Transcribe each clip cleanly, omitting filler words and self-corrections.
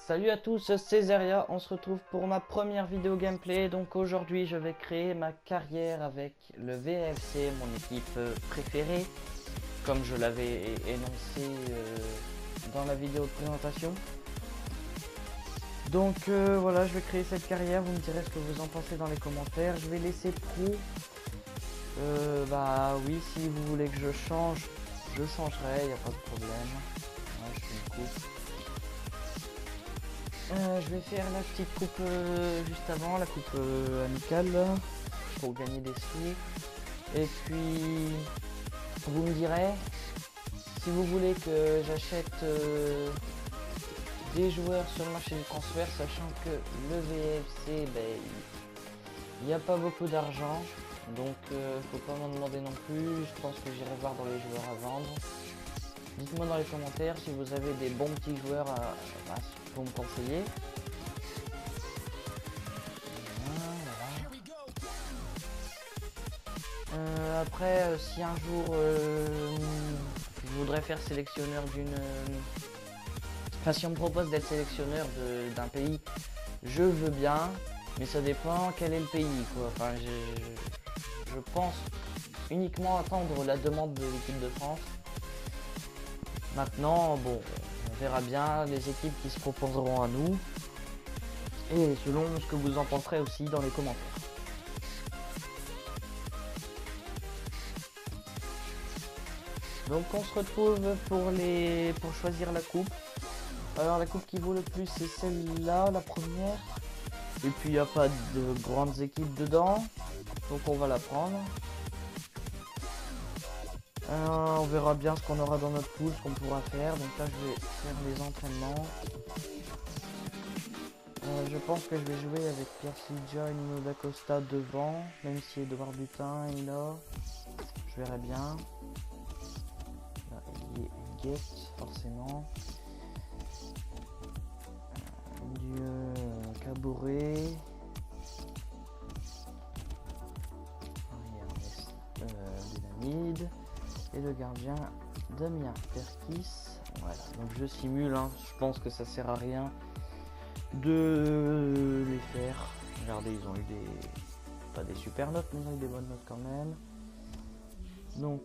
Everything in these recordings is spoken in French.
Salut à tous, c'est Zeria, on se retrouve pour ma première vidéo gameplay. Donc aujourd'hui je vais créer ma carrière avec le VFC, mon équipe préférée, comme je l'avais énoncé dans la vidéo de présentation. Donc voilà, je vais créer cette carrière, vous me direz ce que vous en pensez dans les commentaires. Je vais laisser pro, bah oui, si vous voulez que je change, je changerai, il n'y a pas de problème. Ouais, je fais une coupe. Je vais faire la petite coupe juste avant, la coupe amicale là, pour gagner des sous. Et puis vous me direz si vous voulez que j'achète des joueurs sur le marché du transfert, sachant que le VFC, ben, il n'y a pas beaucoup d'argent, donc faut pas m'en demander non plus. Je pense que j'irai voir dans les joueurs à vendre. Dites-moi dans les commentaires si vous avez des bons petits joueurs pour me conseiller. Après, si un jour je voudrais faire sélectionneur d'une... Enfin, si on me propose d'être sélectionneur d'un pays, je veux bien, mais ça dépend quel est le pays, quoi. Enfin, je pense uniquement attendre la demande de l'équipe de France. Maintenant, bon, on verra bien les équipes qui se proposeront à nous, et selon ce que vous en penserez aussi dans les commentaires. Donc on se retrouve pour choisir la coupe. Alors la coupe qui vaut le plus c'est celle-là, la première. Et puis il n'y a pas de grandes équipes dedans. Donc on va la prendre. On verra bien ce qu'on aura dans notre pool, ce qu'on pourra faire. Donc là je vais faire les entraînements. Je pense que je vais jouer avec Pierre Silja et Nino D'Acosta devant. Même si Edouard Butin est là. Je verrai bien. Guest, forcément. Du Caboret. Dynamide. Et le gardien Damien Perkis. Voilà, donc je simule, hein. Je pense que ça sert à rien de les faire. Regardez, ils ont eu pas des super notes, mais ils ont eu des bonnes notes quand même. Donc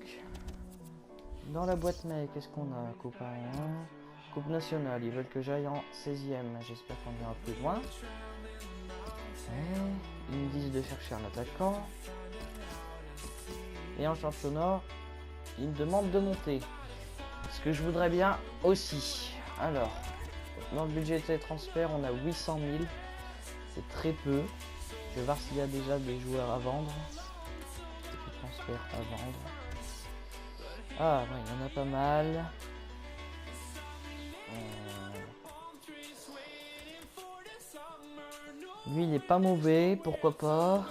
dans la boîte mail, qu'est-ce qu'on a? Coupe A1, Coupe nationale, ils veulent que j'aille en 16e. J'espère qu'on ira plus loin. Ils me disent de chercher un attaquant. Et en championnat, ils me demandent de monter. Ce que je voudrais bien aussi. Alors, dans le budget de transfert, on a 800 000. C'est très peu. Je vais voir s'il y a déjà des joueurs à vendre. Des transferts à vendre. Ah ouais, il y en a pas mal. Lui il est pas mauvais, pourquoi pas.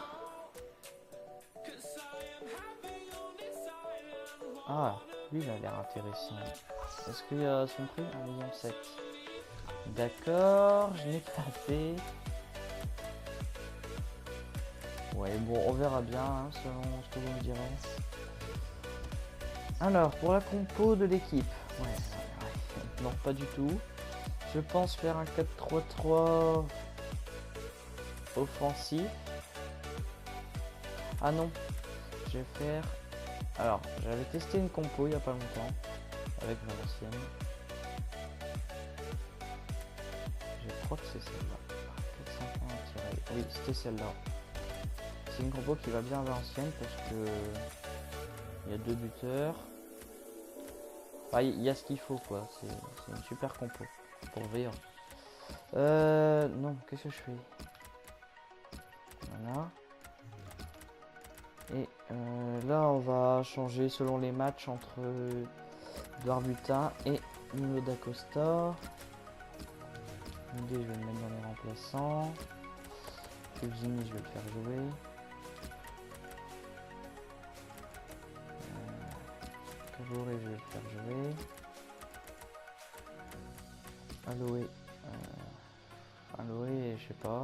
Ah, lui il a l'air intéressant. Est-ce qu'il y a son prix? 1,7 million. D'accord, je n'ai pas fait. Ouais, bon, on verra bien, hein, selon ce que vous me direz. Alors, pour la compo de l'équipe. Ouais. Non, pas du tout. Je pense faire un 4-3-3 offensif. Ah non, je vais faire... Alors, j'avais testé une compo il n'y a pas longtemps avec l'ancienne. Je crois que c'est celle-là. 4-5-1-. Oui, c'était celle-là. C'est une compo qui va bien à l'ancienne parce que il y a 2 buteurs. Enfin, il y a ce qu'il faut, quoi. C'est une super compo pour V1. Non, qu'est-ce que je fais? Voilà. Et là, on va changer selon les matchs entre Edouard Butin et Nino D'Acosta. Je vais le mettre dans les remplaçants. Kevzini, je vais le faire jouer. Caboret, je vais le faire jouer. Aloé, je sais pas.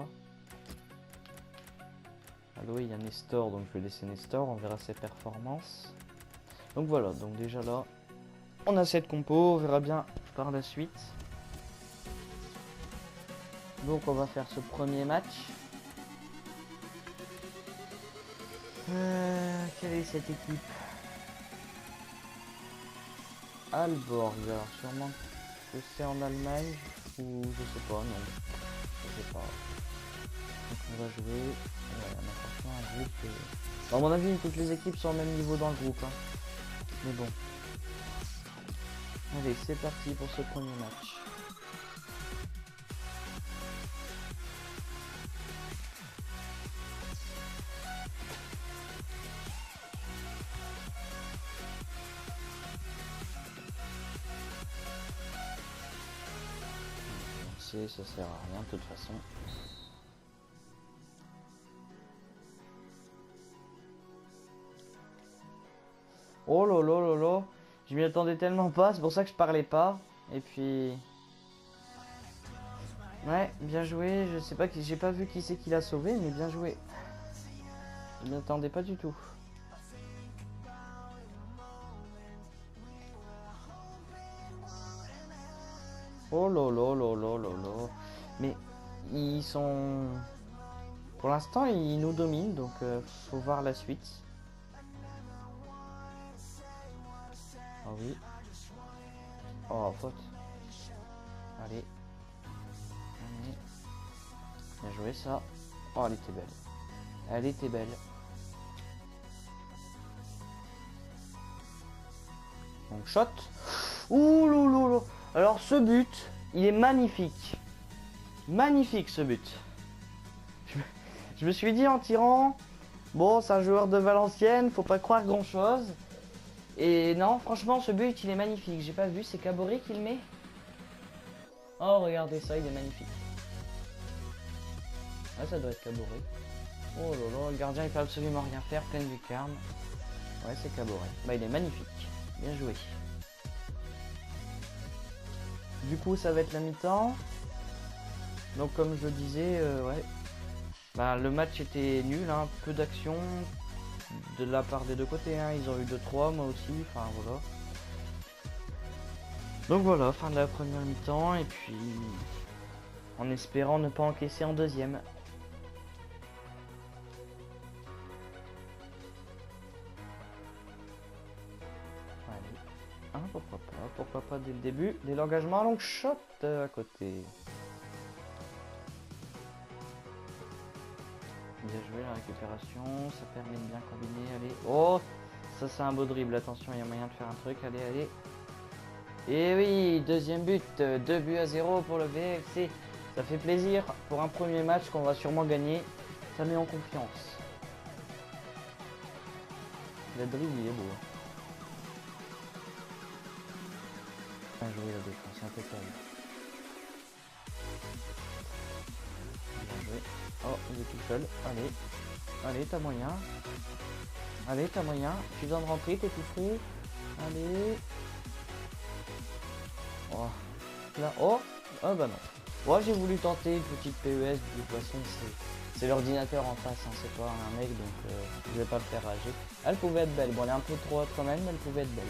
Aloé, il y a Nestor, donc je vais laisser Nestor, on verra ses performances. Donc voilà, donc déjà là, on a cette compo, on verra bien par la suite. Donc on va faire ce premier match. Quelle est cette équipe? Aalborg, alors sûrement que c'est en Allemagne ou je sais pas, non, je sais pas. Donc on va jouer, ouais, on a franchement un groupe. Bon, à mon avis, toutes les équipes sont au même niveau dans le groupe, hein. Mais bon. Allez, c'est parti pour ce premier match. Ça sert à rien de toute façon. Oh là là là là, je m'y attendais tellement pas, c'est pour ça que je parlais pas. Et puis ouais, bien joué. Je sais pas, j'ai pas vu qui c'est qui l'a sauvé, mais bien joué. Je m'y attendais pas du tout. Oh là là là là là là. Mais ils sont... Pour l'instant, ils nous dominent, donc faut voir la suite. Ah oui. Oh, faute. Allez. Allez. Bien joué ça. Oh, elle était belle. Elle était belle. Donc shot. Ouh loulou. Alors ce but, il est magnifique. Magnifique ce but. Je me suis dit en tirant, bon c'est un joueur de Valenciennes, faut pas croire grand chose. Et non, franchement ce but il est magnifique. J'ai pas vu, c'est Caboret qui le met. Oh regardez ça, il est magnifique. Ah ça doit être Caboret. Oh là là, le gardien il peut absolument rien faire, pleine lucarne. Ouais c'est Caboret. Bah il est magnifique. Bien joué. Du coup ça va être la mi-temps. Donc comme je le disais, ouais. Bah, le match était nul, hein. Peu d'action de la part des deux côtés, hein. Ils ont eu 2-3, moi aussi, enfin voilà. Donc voilà, fin de la première mi-temps, et puis en espérant ne pas encaisser en deuxième. Allez, hein, pourquoi pas dès le début, dès l'engagement, long shot à côté. Bien joué la récupération, ça permet de bien combiner, allez. Oh, ça c'est un beau dribble, attention, il y a moyen de faire un truc, allez, allez. Et oui, deuxième but, 2-0 pour le VFC. Ça fait plaisir pour un premier match qu'on va sûrement gagner. Ça met en confiance. Le dribble, il est beau. Bien joué la défense, impeccable. Bien joué. Oh, il est tout seul. Allez. Allez, t'as moyen. Allez, t'as moyen. Tu viens de rentrer, t'es tout fou. Allez. Oh. Là. Oh. Ah bah non. Moi j'ai voulu tenter une petite PES. De toute façon, c'est l'ordinateur en face. Hein. C'est pas un mec, donc je vais pas le faire rager. Elle pouvait être belle. Bon, elle est un peu trop haute quand même, mais elle pouvait être belle.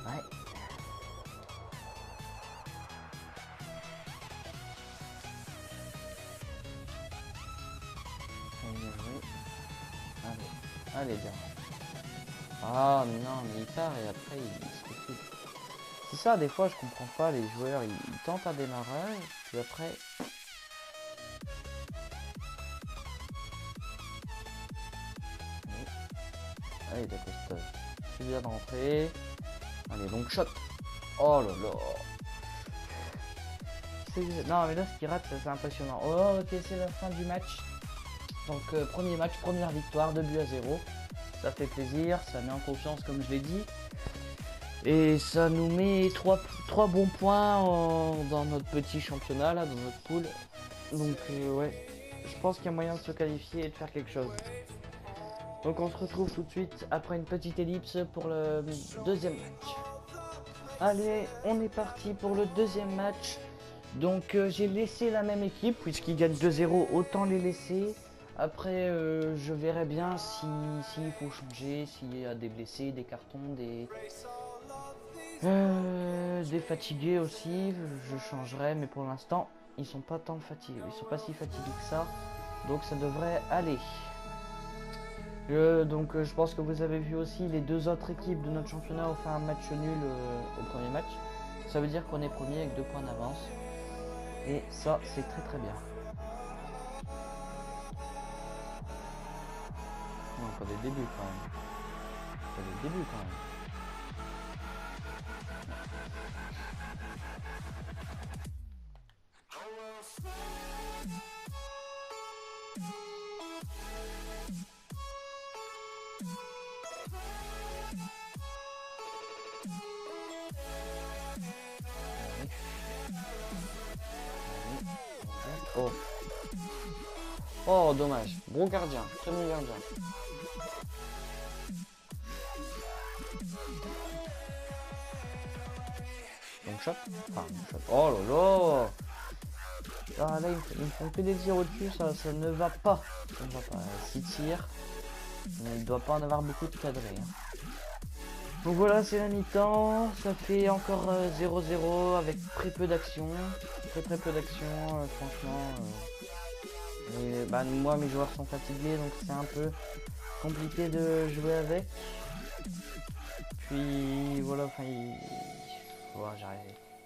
Ouais. Allez, bien. Ah non, mais il part et après il se recule. C'est ça, des fois je comprends pas, les joueurs ils tentent un démarrage, puis après. Allez, d'accord, tu viens de rentrer. Allez, donc shot. Oh là là. Non, mais là ce qu'il rate, c'est impressionnant. Oh, ok, c'est la fin du match. Donc, premier match, première victoire, 2-0. Ça fait plaisir, ça met en confiance, comme je l'ai dit. Et ça nous met 3 bons points dans notre petit championnat, là, dans notre pool. Donc, ouais, je pense qu'il y a moyen de se qualifier et de faire quelque chose. Donc, on se retrouve tout de suite après une petite ellipse pour le deuxième match. Allez, on est parti pour le deuxième match. Donc j'ai laissé la même équipe, puisqu'ils gagnent 2-0, autant les laisser. Après, je verrai bien s'il faut changer, s'il y a des blessés, des cartons, des fatigués aussi. Je changerai, mais pour l'instant, ils sont pas tant fatigués. Ils sont pas si fatigués que ça, donc ça devrait aller. Je pense que vous avez vu aussi les deux autres équipes de notre championnat ont fait un match nul au premier match. Ça veut dire qu'on est premier avec 2 points d'avance. Et ça, c'est très très bien. Non, pas des débuts quand même. Pas des débuts quand même. Oh. Oh, dommage. Bon gardien. Très bon gardien. Donc shot. Enfin, shot. Oh là là. Ah, là, ils me font que des tirs au-dessus. Ça ne va pas. Ça ne va pas. 6 tirs. Mais il ne doit pas en avoir beaucoup de cadrés. Hein. Donc voilà, c'est la mi-temps. Ça fait encore 0-0 avec très peu d'action. Très peu d'action. Franchement. Et, bah, moi, mes joueurs sont fatigués. Donc c'est un peu compliqué de jouer avec. Puis voilà. Enfin, voilà,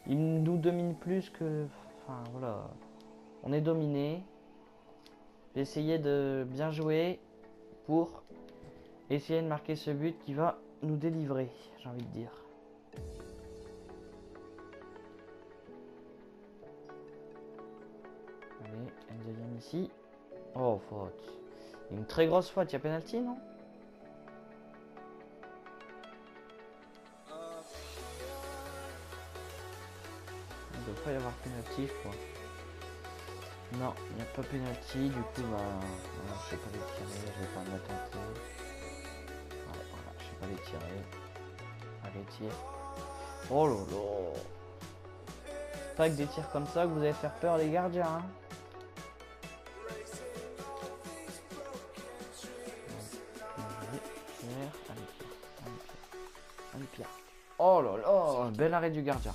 il nous domine plus que. Enfin voilà. On est dominé. J'ai essayé de bien jouer pour essayer de marquer ce but qui va nous délivrer, j'ai envie de dire. Allez, Nzayam ici. Oh, faute. Une très grosse faute, il y a penalty, non? Il ne doit pas y avoir penalty, je crois. Non, il n'y a pas penalty, du coup, bah, voilà, je sais pas les tirer, je vais pas me tenter. Ouais, voilà, je sais pas les tirer. Allez, tire. Oh là là. Pas que des tirs comme ça que vous allez faire peur les gardiens. Hein. Allez, Pierre. Oh là là, bel arrêt du gardien.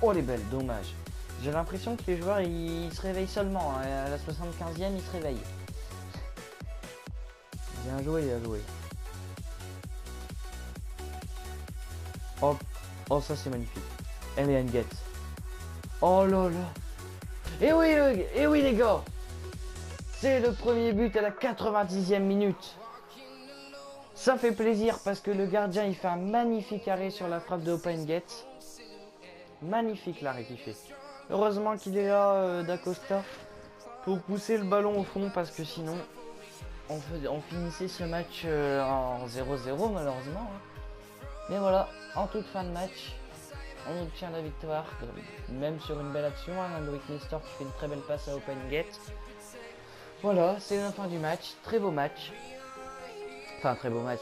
Oh les belles, dommage. J'ai l'impression que les joueurs ils se réveillent seulement. Hein. À la 75e, ils se réveillent. Bien joué, bien joué. Oh, oh ça c'est magnifique. Elian Gates. Oh là là. Et oui les gars. C'est le premier but à la 90e minute. Ça fait plaisir parce que le gardien il fait un magnifique arrêt sur la frappe de Open Gate. Magnifique l'arrêt qu'il fait. Heureusement qu'il est là d'Acosta pour pousser le ballon au fond parce que sinon on finissait ce match en 0-0 malheureusement. Hein. Mais voilà, en toute fin de match, on obtient la victoire, même sur une belle action. Hein, Loïc Nestor qui fait une très belle passe à Open Gate. Voilà, c'est la fin du match, très beau match. Enfin, très beau match,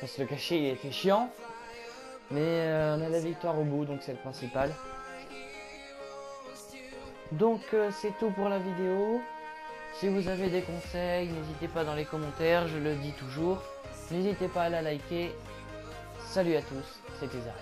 on se le cacher, il était chiant. Mais on a la victoire au bout, donc c'est le principal. Donc c'est tout pour la vidéo. Si vous avez des conseils, n'hésitez pas dans les commentaires, je le dis toujours. N'hésitez pas à la liker. Salut à tous, c'était Zaria.